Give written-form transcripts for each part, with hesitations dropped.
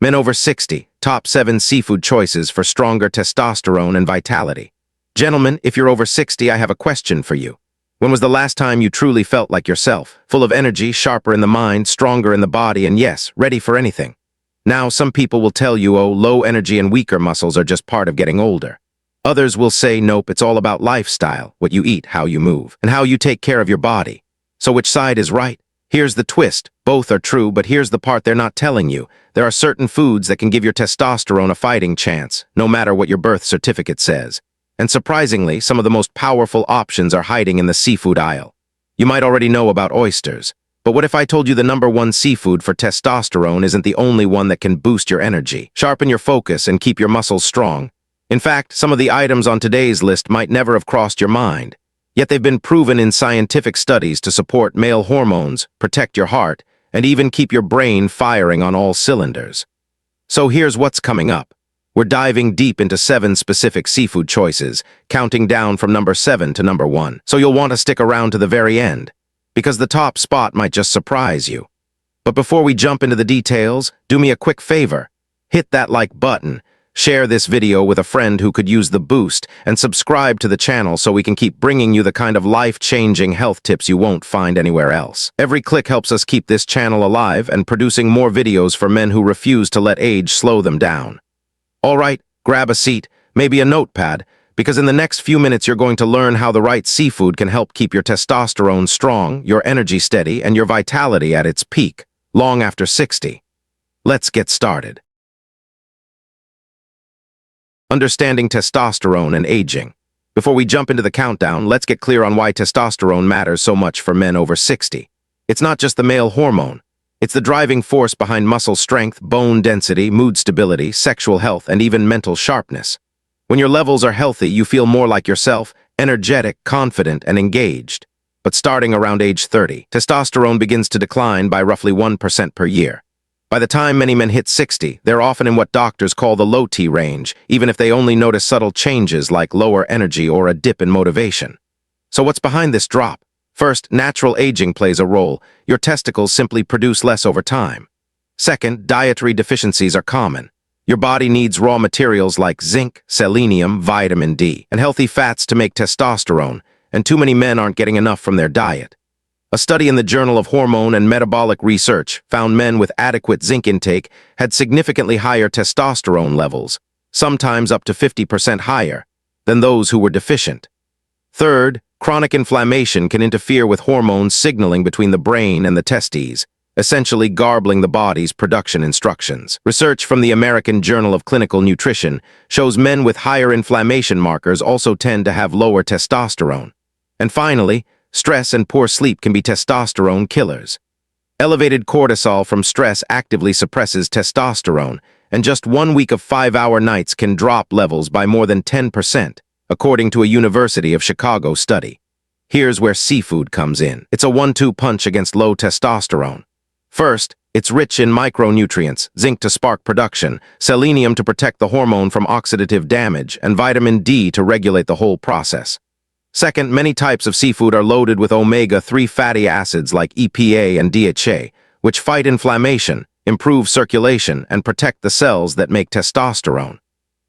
Men over 60, top 7 seafood choices for stronger testosterone and vitality. Gentlemen, if you're over 60, I have a question for you. When was the last time you truly felt like yourself, full of energy, sharper in the mind, stronger in the body, and yes, ready for anything? Now, some people will tell you, oh, low energy and weaker muscles are just part of getting older. Others will say, nope, it's all about lifestyle, what you eat, how you move, and how you take care of your body. So which side is right? Here's the twist. Both are true, but here's the part they're not telling you. There are certain foods that can give your testosterone a fighting chance, no matter what your birth certificate says. And surprisingly, some of the most powerful options are hiding in the seafood aisle. You might already know about oysters, but what if I told you the #1 seafood for testosterone isn't the only one that can boost your energy, sharpen your focus, and keep your muscles strong? In fact, some of the items on today's list might never have crossed your mind. Yet they've been proven in scientific studies to support male hormones, protect your heart, and even keep your brain firing on all cylinders. So here's what's coming up. We're diving deep into 7 specific seafood choices, counting down from number 7 to number 1. So you'll want to stick around to the very end, because the top spot might just surprise you. But before we jump into the details, do me a quick favor. Hit that like button. Share this video with a friend who could use the boost, and subscribe to the channel so we can keep bringing you the kind of life-changing health tips you won't find anywhere else. Every click helps us keep this channel alive and producing more videos for men who refuse to let age slow them down. All right, grab a seat, maybe a notepad, because in the next few minutes you're going to learn how the right seafood can help keep your testosterone strong, your energy steady, and your vitality at its peak, long after 60. Let's get started. Understanding testosterone and aging. Before we jump into the countdown, let's get clear on why testosterone matters so much for men over 60. It's not just the male hormone. It's the driving force behind muscle strength, bone density, mood stability, sexual health, and even mental sharpness. When your levels are healthy, you feel more like yourself, energetic, confident, and engaged. But starting around age 30, testosterone begins to decline by roughly 1% per year. By the time many men hit 60, they're often in what doctors call the low T range, even if they only notice subtle changes like lower energy or a dip in motivation. So what's behind this drop? First, natural aging plays a role. Your testicles simply produce less over time. Second, dietary deficiencies are common. Your body needs raw materials like zinc, selenium, vitamin D, and healthy fats to make testosterone, and too many men aren't getting enough from their diet. A study in the Journal of Hormone and Metabolic Research found men with adequate zinc intake had significantly higher testosterone levels, sometimes up to 50% higher, than those who were deficient. Third, chronic inflammation can interfere with hormones signaling between the brain and the testes, essentially garbling the body's production instructions. Research from the American Journal of Clinical Nutrition shows men with higher inflammation markers also tend to have lower testosterone. And finally, stress and poor sleep can be testosterone killers. Elevated cortisol from stress actively suppresses testosterone, and just 1 week of 5-hour nights can drop levels by more than 10%, according to a University of Chicago study. Here's where seafood comes in. It's a 1-2 punch against low testosterone. First, it's rich in micronutrients, zinc to spark production, selenium to protect the hormone from oxidative damage, and vitamin D to regulate the whole process. Second, many types of seafood are loaded with omega-3 fatty acids like EPA and DHA, which fight inflammation, improve circulation, and protect the cells that make testosterone.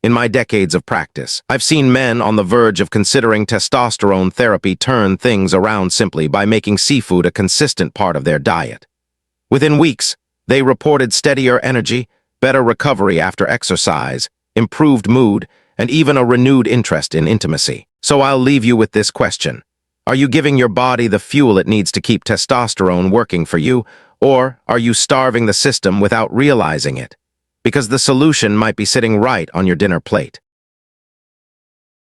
In my decades of practice, I've seen men on the verge of considering testosterone therapy turn things around simply by making seafood a consistent part of their diet. Within weeks, they reported steadier energy, better recovery after exercise, improved mood, and even a renewed interest in intimacy. So I'll leave you with this question. Are you giving your body the fuel it needs to keep testosterone working for you, or are you starving the system without realizing it? Because the solution might be sitting right on your dinner plate.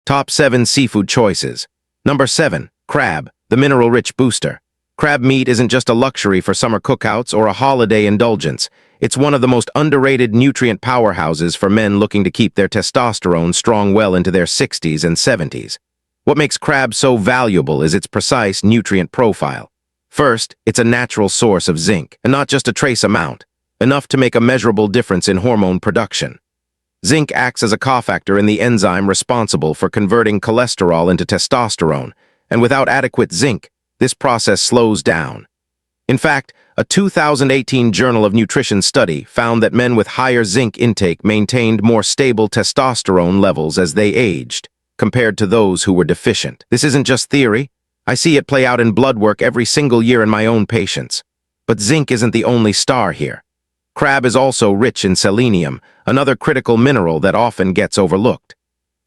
Top 7 seafood choices. Number 7, crab, the mineral-rich booster. Crab meat isn't just a luxury for summer cookouts or a holiday indulgence. It's one of the most underrated nutrient powerhouses for men looking to keep their testosterone strong well into their 60s and 70s. What makes crab so valuable is its precise nutrient profile. First, it's a natural source of zinc, and not just a trace amount, enough to make a measurable difference in hormone production. Zinc acts as a cofactor in the enzyme responsible for converting cholesterol into testosterone, and without adequate zinc, this process slows down. In fact, a 2018 Journal of Nutrition study found that men with higher zinc intake maintained more stable testosterone levels as they aged, compared to those who were deficient. This isn't just theory. I see it play out in blood work every single year in my own patients. But zinc isn't the only star here. Crab is also rich in selenium, another critical mineral that often gets overlooked.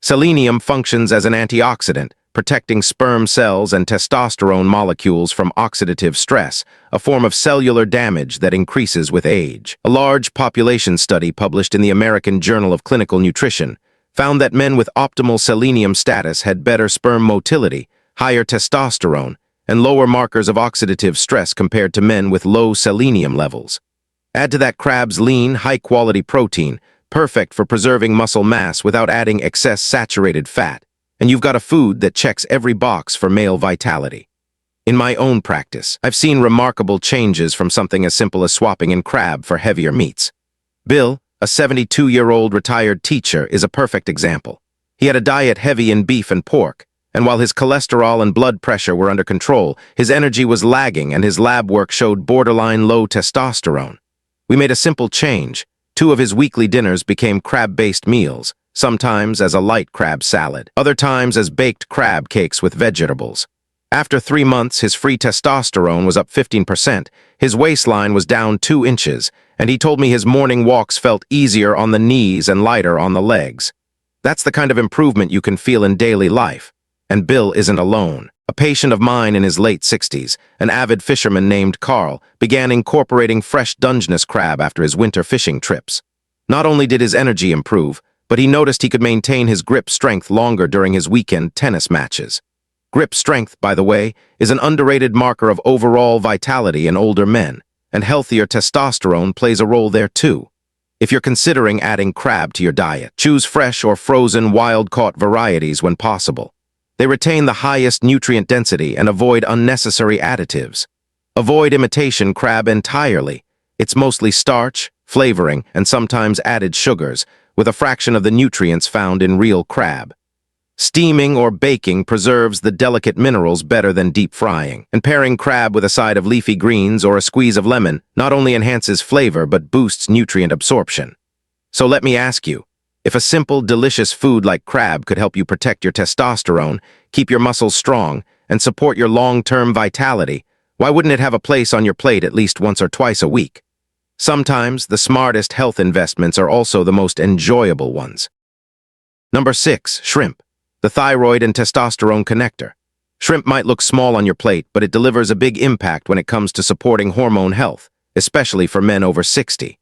Selenium functions as an antioxidant, protecting sperm cells and testosterone molecules from oxidative stress, a form of cellular damage that increases with age. A large population study published in the American Journal of Clinical Nutrition found that men with optimal selenium status had better sperm motility, higher testosterone, and lower markers of oxidative stress compared to men with low selenium levels. Add to that crab's lean, high-quality protein, perfect for preserving muscle mass without adding excess saturated fat, and you've got a food that checks every box for male vitality. In my own practice, I've seen remarkable changes from something as simple as swapping in crab for heavier meats. Bill, a 72-year-old retired teacher, is a perfect example. He had a diet heavy in beef and pork, and while his cholesterol and blood pressure were under control, his energy was lagging and his lab work showed borderline low testosterone. We made a simple change. 2 of his weekly dinners became crab-based meals, sometimes as a light crab salad, other times as baked crab cakes with vegetables. After 3 months, his free testosterone was up 15%, his waistline was down 2 inches, and he told me his morning walks felt easier on the knees and lighter on the legs. That's the kind of improvement you can feel in daily life. And Bill isn't alone. A patient of mine in his late 60s, an avid fisherman named Carl, began incorporating fresh Dungeness crab after his winter fishing trips. Not only did his energy improve, but he noticed he could maintain his grip strength longer during his weekend tennis matches. Grip strength, by the way, is an underrated marker of overall vitality in older men, and healthier testosterone plays a role there too. If you're considering adding crab to your diet, choose fresh or frozen wild-caught varieties when possible. They retain the highest nutrient density and avoid unnecessary additives. Avoid imitation crab entirely. It's mostly starch, flavoring, and sometimes added sugars, with a fraction of the nutrients found in real crab. Steaming or baking preserves the delicate minerals better than deep frying, and pairing crab with a side of leafy greens or a squeeze of lemon not only enhances flavor but boosts nutrient absorption. So let me ask you, if a simple, delicious food like crab could help you protect your testosterone, keep your muscles strong, and support your long-term vitality, why wouldn't it have a place on your plate at least once or twice a week? Sometimes the smartest health investments are also the most enjoyable ones. Number 6, shrimp, the thyroid and testosterone connector. Shrimp might look small on your plate, but it delivers a big impact when it comes to supporting hormone health, especially for men over 60.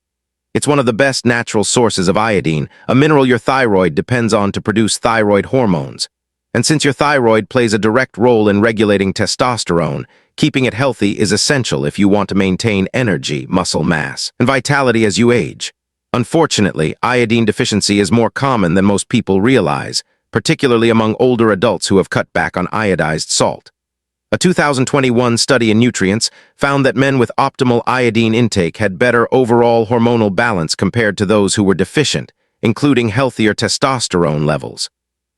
It's one of the best natural sources of iodine, a mineral your thyroid depends on to produce thyroid hormones. And since your thyroid plays a direct role in regulating testosterone, keeping it healthy is essential if you want to maintain energy, muscle mass, and vitality as you age. Unfortunately, iodine deficiency is more common than most people realize, particularly among older adults who have cut back on iodized salt. A 2021 study in Nutrients found that men with optimal iodine intake had better overall hormonal balance compared to those who were deficient, including healthier testosterone levels.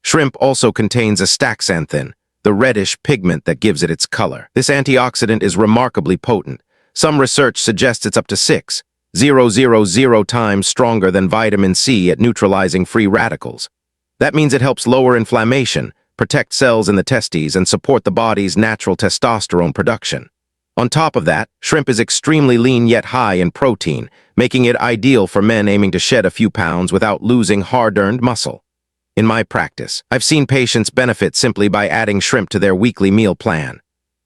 Shrimp also contains astaxanthin, the reddish pigment that gives it its color. This antioxidant is remarkably potent. Some research suggests it's up to 6,000 times stronger than vitamin C at neutralizing free radicals. That means it helps lower inflammation, protect cells in the testes, and support the body's natural testosterone production. On top of that, shrimp is extremely lean yet high in protein, making it ideal for men aiming to shed a few pounds without losing hard-earned muscle. In my practice, I've seen patients benefit simply by adding shrimp to their weekly meal plan.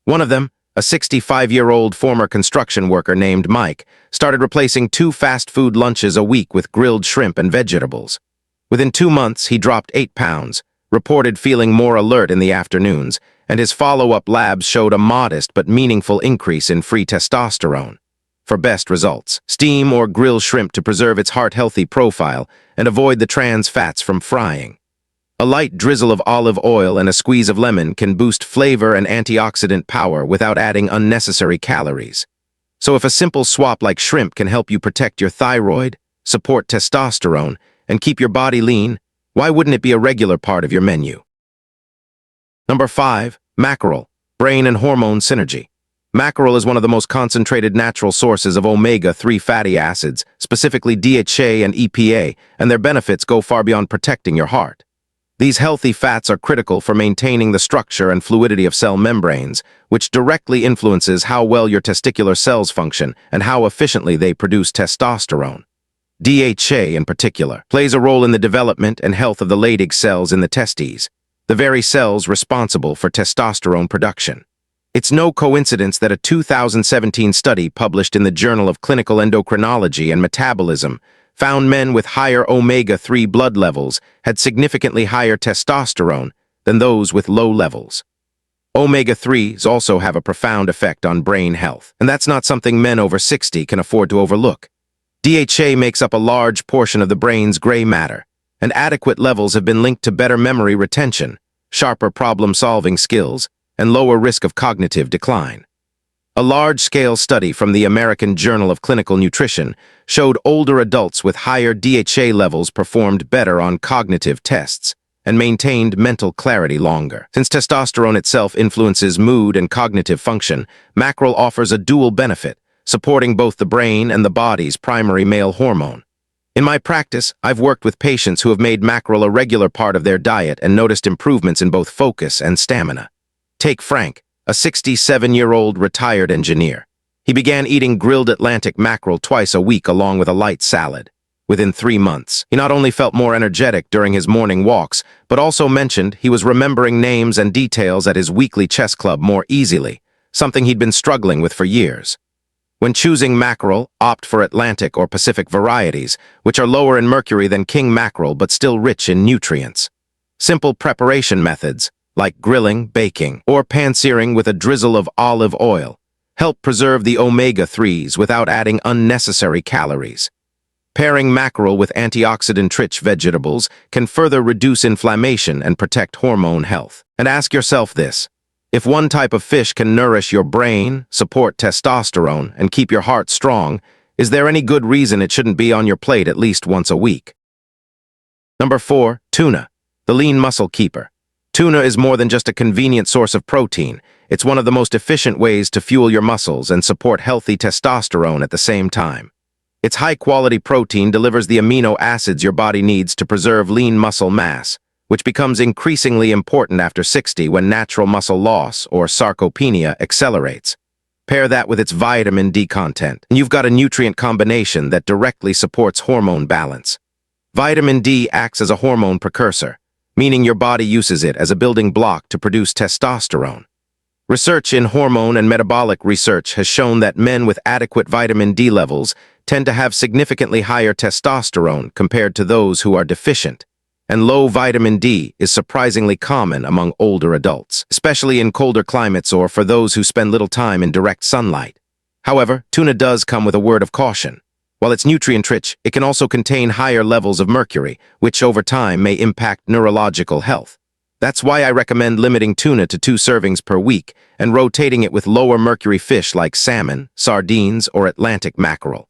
One of them, a 65-year-old former construction worker named Mike, started replacing 2 fast food lunches a week with grilled shrimp and vegetables. Within 2 months, he dropped 8 pounds, reported feeling more alert in the afternoons, and his follow-up labs showed a modest but meaningful increase in free testosterone. For best results, steam or grill shrimp to preserve its heart-healthy profile and avoid the trans fats from frying. A light drizzle of olive oil and a squeeze of lemon can boost flavor and antioxidant power without adding unnecessary calories. So if a simple swap like shrimp can help you protect your thyroid, support testosterone, and keep your body lean, why wouldn't it be a regular part of your menu? Number 5, mackerel, brain and hormone synergy. Mackerel is one of the most concentrated natural sources of omega-3 fatty acids, specifically DHA and EPA, and their benefits go far beyond protecting your heart. These healthy fats are critical for maintaining the structure and fluidity of cell membranes, which directly influences how well your testicular cells function and how efficiently they produce testosterone. DHA, in particular, plays a role in the development and health of the Leydig cells in the testes, the very cells responsible for testosterone production. It's no coincidence that a 2017 study published in the Journal of Clinical Endocrinology and Metabolism found men with higher omega-3 blood levels had significantly higher testosterone than those with low levels. Omega-3s also have a profound effect on brain health, and that's not something men over 60 can afford to overlook. DHA makes up a large portion of the brain's gray matter, and adequate levels have been linked to better memory retention, sharper problem-solving skills, and lower risk of cognitive decline. A large-scale study from the American Journal of Clinical Nutrition showed older adults with higher DHA levels performed better on cognitive tests and maintained mental clarity longer. Since testosterone itself influences mood and cognitive function, mackerel offers a dual benefit, supporting both the brain and the body's primary male hormone. In my practice, I've worked with patients who have made mackerel a regular part of their diet and noticed improvements in both focus and stamina. Take Frank, a 67-year-old retired engineer. He began eating grilled Atlantic mackerel twice a week along with a light salad. Within 3 months, he not only felt more energetic during his morning walks, but also mentioned he was remembering names and details at his weekly chess club more easily, something he'd been struggling with for years. When choosing mackerel, opt for Atlantic or Pacific varieties, which are lower in mercury than king mackerel but still rich in nutrients. Simple preparation methods, like grilling, baking, or pan-searing with a drizzle of olive oil, help preserve the omega-3s without adding unnecessary calories. Pairing mackerel with antioxidant-rich vegetables can further reduce inflammation and protect hormone health. And ask yourself this: if one type of fish can nourish your brain, support testosterone, and keep your heart strong, is there any good reason it shouldn't be on your plate at least once a week? Number 4, tuna, the lean muscle keeper. Tuna is more than just a convenient source of protein. It's one of the most efficient ways to fuel your muscles and support healthy testosterone at the same time. Its high-quality protein delivers the amino acids your body needs to preserve lean muscle mass, which becomes increasingly important after 60 when natural muscle loss, or sarcopenia, accelerates. Pair that with its vitamin D content, and you've got a nutrient combination that directly supports hormone balance. Vitamin D acts as a hormone precursor, meaning your body uses it as a building block to produce testosterone. Research in hormone and metabolic research has shown that men with adequate vitamin D levels tend to have significantly higher testosterone compared to those who are deficient, and low vitamin D is surprisingly common among older adults, especially in colder climates or for those who spend little time in direct sunlight. However, tuna does come with a word of caution. While it's nutrient-rich, it can also contain higher levels of mercury, which over time may impact neurological health. That's why I recommend limiting tuna to 2 servings per week and rotating it with lower mercury fish like salmon, sardines, or Atlantic mackerel.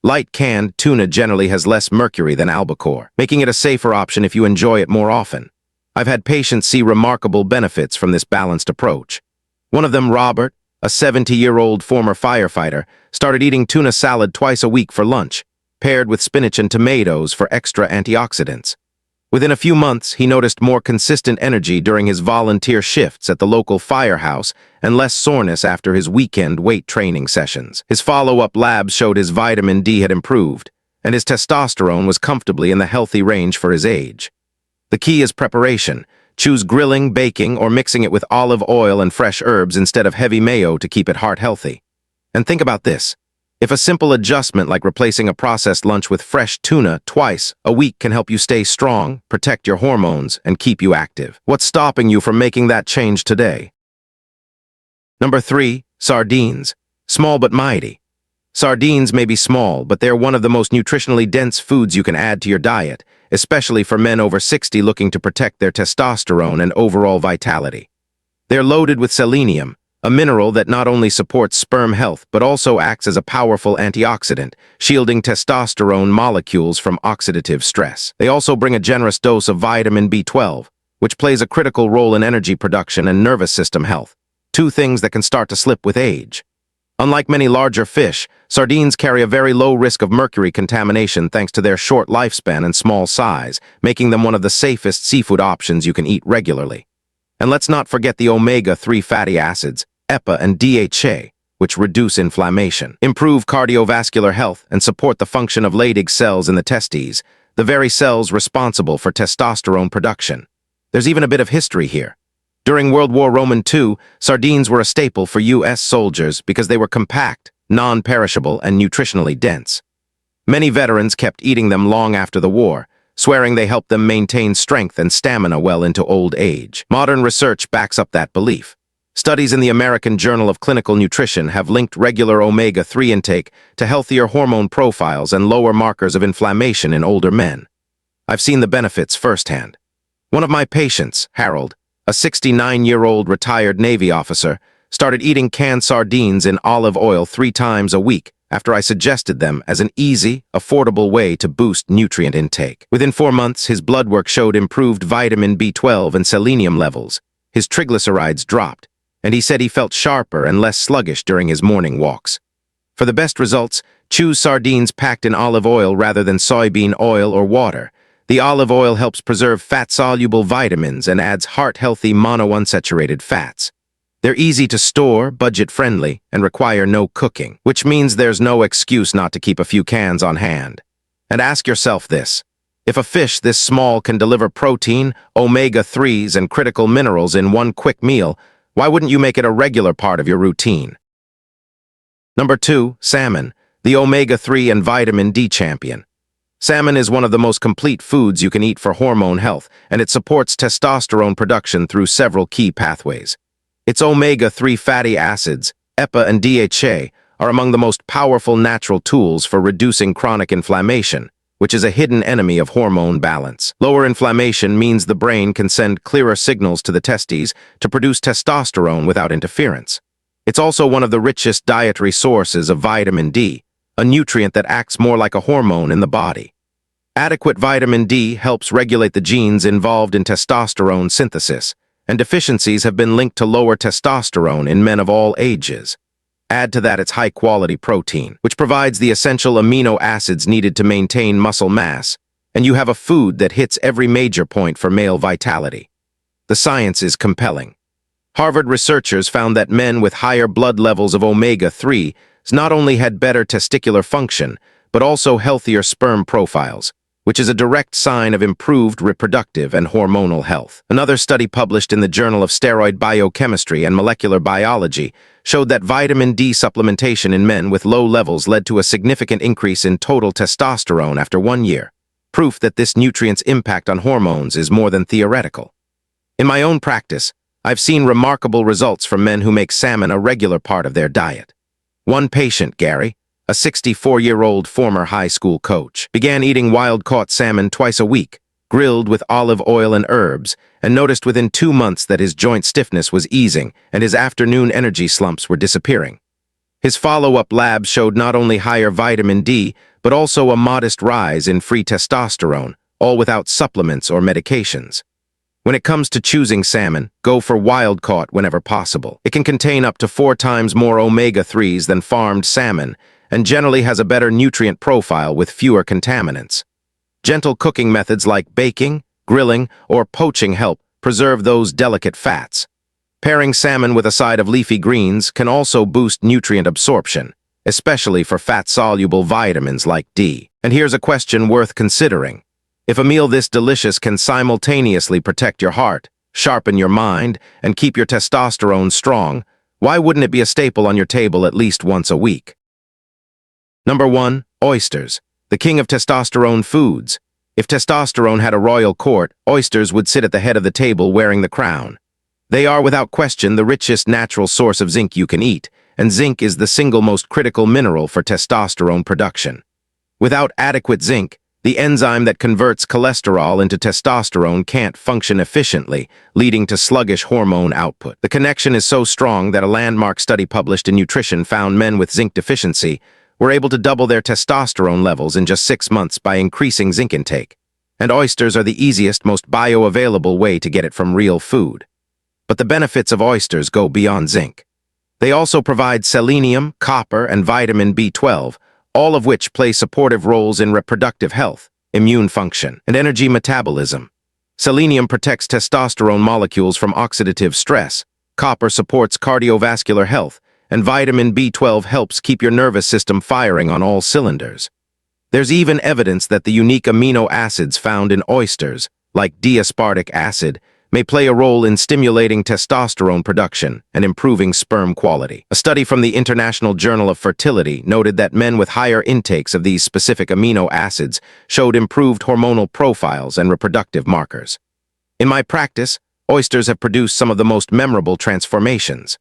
Light canned tuna generally has less mercury than albacore, making it a safer option if you enjoy it more often. I've had patients see remarkable benefits from this balanced approach. One of them, Robert, a 70-year-old former firefighter, started eating tuna salad twice a week for lunch, paired with spinach and tomatoes for extra antioxidants. Within a few months, he noticed more consistent energy during his volunteer shifts at the local firehouse and less soreness after his weekend weight training sessions. His follow-up labs showed his vitamin D had improved, and his testosterone was comfortably in the healthy range for his age. The key is preparation. Choose grilling, baking, or mixing it with olive oil and fresh herbs instead of heavy mayo to keep it heart healthy. And think about this. If a simple adjustment like replacing a processed lunch with fresh tuna twice a week can help you stay strong, protect your hormones, and keep you active, what's stopping you from making that change today? Number 3, sardines. Small but mighty. Sardines may be small, but they're one of the most nutritionally dense foods you can add to your diet, especially for men over 60 looking to protect their testosterone and overall vitality. They're loaded with selenium, a mineral that not only supports sperm health but also acts as a powerful antioxidant, shielding testosterone molecules from oxidative stress. They also bring a generous dose of vitamin B12, which plays a critical role in energy production and nervous system health, 2 things that can start to slip with age. Unlike many larger fish, sardines carry a very low risk of mercury contamination thanks to their short lifespan and small size, making them one of the safest seafood options you can eat regularly. And let's not forget the omega-3 fatty acids, EPA and DHA, which reduce inflammation, improve cardiovascular health, and support the function of Leydig cells in the testes, the very cells responsible for testosterone production. There's even a bit of history here. During World War II, sardines were a staple for U.S. soldiers because they were compact, non-perishable, and nutritionally dense. Many veterans kept eating them long after the war, swearing they helped them maintain strength and stamina well into old age. Modern research backs up that belief. Studies in the American Journal of Clinical Nutrition have linked regular omega-3 intake to healthier hormone profiles and lower markers of inflammation in older men. I've seen the benefits firsthand. One of my patients, Harold, a 69-year-old retired Navy officer, started eating canned sardines in olive oil 3 times a week after I suggested them as an easy, affordable way to boost nutrient intake. Within 4 months, his blood work showed improved vitamin B12 and selenium levels. His triglycerides dropped, and he said he felt sharper and less sluggish during his morning walks. For the best results, choose sardines packed in olive oil rather than soybean oil or water. The olive oil helps preserve fat-soluble vitamins and adds heart-healthy monounsaturated fats. They're easy to store, budget-friendly, and require no cooking, which means there's no excuse not to keep a few cans on hand. And ask yourself this: if a fish this small can deliver protein, omega-3s, and critical minerals in one quick meal, why wouldn't you make it a regular part of your routine? Number 2, salmon, the omega-3 and vitamin D champion. Salmon is one of the most complete foods you can eat for hormone health, and it supports testosterone production through several key pathways. Its omega-3 fatty acids, EPA and DHA, are among the most powerful natural tools for reducing chronic inflammation, which is a hidden enemy of hormone balance. Lower inflammation means the brain can send clearer signals to the testes to produce testosterone without interference. It's also one of the richest dietary sources of vitamin D, a nutrient that acts more like a hormone in the body. Adequate vitamin D helps regulate the genes involved in testosterone synthesis, and deficiencies have been linked to lower testosterone in men of all ages. Add to that its high-quality protein, which provides the essential amino acids needed to maintain muscle mass, and you have a food that hits every major point for male vitality. The science is compelling. Harvard researchers found that men with higher blood levels of omega-3 not only had better testicular function, but also healthier sperm profiles, which is a direct sign of improved reproductive and hormonal health. Another study published in the Journal of Steroid Biochemistry and Molecular Biology showed that vitamin D supplementation in men with low levels led to a significant increase in total testosterone after 1 year, proof that this nutrient's impact on hormones is more than theoretical. In my own practice, I've seen remarkable results from men who make salmon a regular part of their diet. One patient, Gary, a 64-year-old former high school coach, began eating wild-caught salmon twice a week, grilled with olive oil and herbs, and noticed within 2 months that his joint stiffness was easing and his afternoon energy slumps were disappearing. His follow-up labs showed not only higher vitamin D, but also a modest rise in free testosterone, all without supplements or medications. When it comes to choosing salmon, go for wild-caught whenever possible. It can contain up to 4 times more omega-3s than farmed salmon, and generally has a better nutrient profile with fewer contaminants. Gentle cooking methods like baking, grilling, or poaching help preserve those delicate fats. Pairing salmon with a side of leafy greens can also boost nutrient absorption, especially for fat-soluble vitamins like D. And here's a question worth considering. If a meal this delicious can simultaneously protect your heart, sharpen your mind, and keep your testosterone strong, why wouldn't it be a staple on your table at least once a week? Number 1, oysters, the king of testosterone foods. If testosterone had a royal court, oysters would sit at the head of the table wearing the crown. They are without question the richest natural source of zinc you can eat, and zinc is the single most critical mineral for testosterone production. Without adequate zinc, the enzyme that converts cholesterol into testosterone can't function efficiently, leading to sluggish hormone output. The connection is so strong that a landmark study published in Nutrition found men with zinc deficiency were able to double their testosterone levels in just 6 months by increasing zinc intake. And oysters are the easiest, most bioavailable way to get it from real food. But the benefits of oysters go beyond zinc. They also provide selenium, copper, and vitamin B12, all of which play supportive roles in reproductive health, immune function, and energy metabolism. Selenium protects testosterone molecules from oxidative stress, copper supports cardiovascular health, and vitamin B12 helps keep your nervous system firing on all cylinders. There's even evidence that the unique amino acids found in oysters, like D-aspartic acid, may play a role in stimulating testosterone production and improving sperm quality. A study from the International Journal of Fertility noted that men with higher intakes of these specific amino acids showed improved hormonal profiles and reproductive markers. In my practice, oysters have produced some of the most memorable transformations.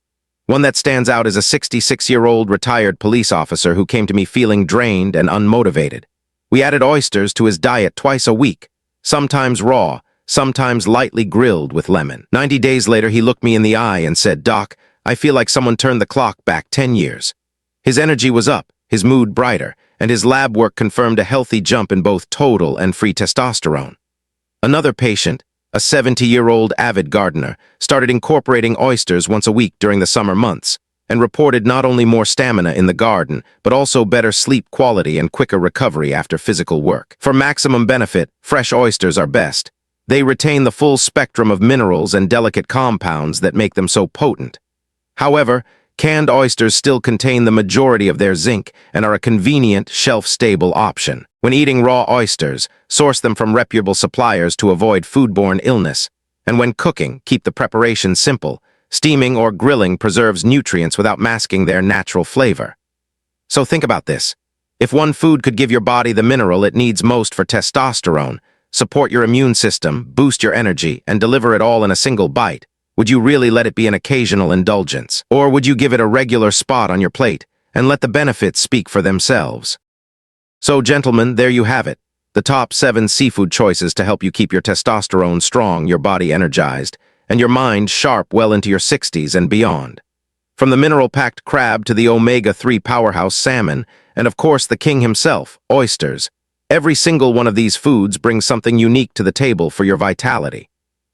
One that stands out is a 66-year-old retired police officer who came to me feeling drained and unmotivated. We added oysters to his diet twice a week, sometimes raw, sometimes lightly grilled with lemon. 90 days later, he looked me in the eye and said, "Doc, I feel like someone turned the clock back 10 years. His energy was up, his mood brighter, and his lab work confirmed a healthy jump in both total and free testosterone. Another patient, a 70-year-old avid gardener, started incorporating oysters once a week during the summer months and reported not only more stamina in the garden, but also better sleep quality and quicker recovery after physical work. For maximum benefit, fresh oysters are best. They retain the full spectrum of minerals and delicate compounds that make them so potent. However, canned oysters still contain the majority of their zinc and are a convenient, shelf-stable option. When eating raw oysters, source them from reputable suppliers to avoid foodborne illness. And when cooking, keep the preparation simple. Steaming or grilling preserves nutrients without masking their natural flavor. So think about this. If one food could give your body the mineral it needs most for testosterone, support your immune system, boost your energy, and deliver it all in a single bite, would you really let it be an occasional indulgence? Or would you give it a regular spot on your plate and let the benefits speak for themselves? So, gentlemen, there you have it. The top 7 seafood choices to help you keep your testosterone strong, your body energized, and your mind sharp well into your 60s and beyond. From the mineral-packed crab to the omega-3 powerhouse salmon, and of course the king himself, oysters, every single one of these foods brings something unique to the table for your vitality.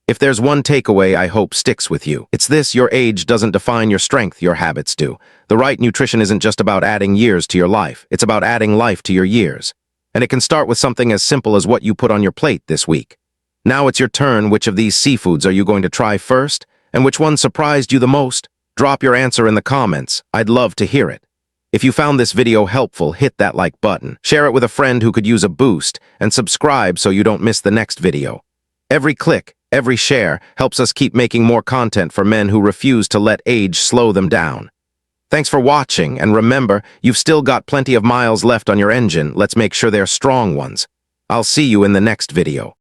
If there's one takeaway I hope sticks with you, it's this: your age doesn't define your strength, your habits do. The right nutrition isn't just about adding years to your life, it's about adding life to your years. And it can start with something as simple as what you put on your plate this week. Now it's your turn. Which of these seafoods are you going to try first? And which one surprised you the most? Drop your answer in the comments. I'd love to hear it. If you found this video helpful, hit that like button, share it with a friend who could use a boost, and subscribe so you don't miss the next video. Every click, every share helps us keep making more content for men who refuse to let age slow them down. Thanks for watching, and remember, you've still got plenty of miles left on your engine. Let's make sure they're strong ones. I'll see you in the next video.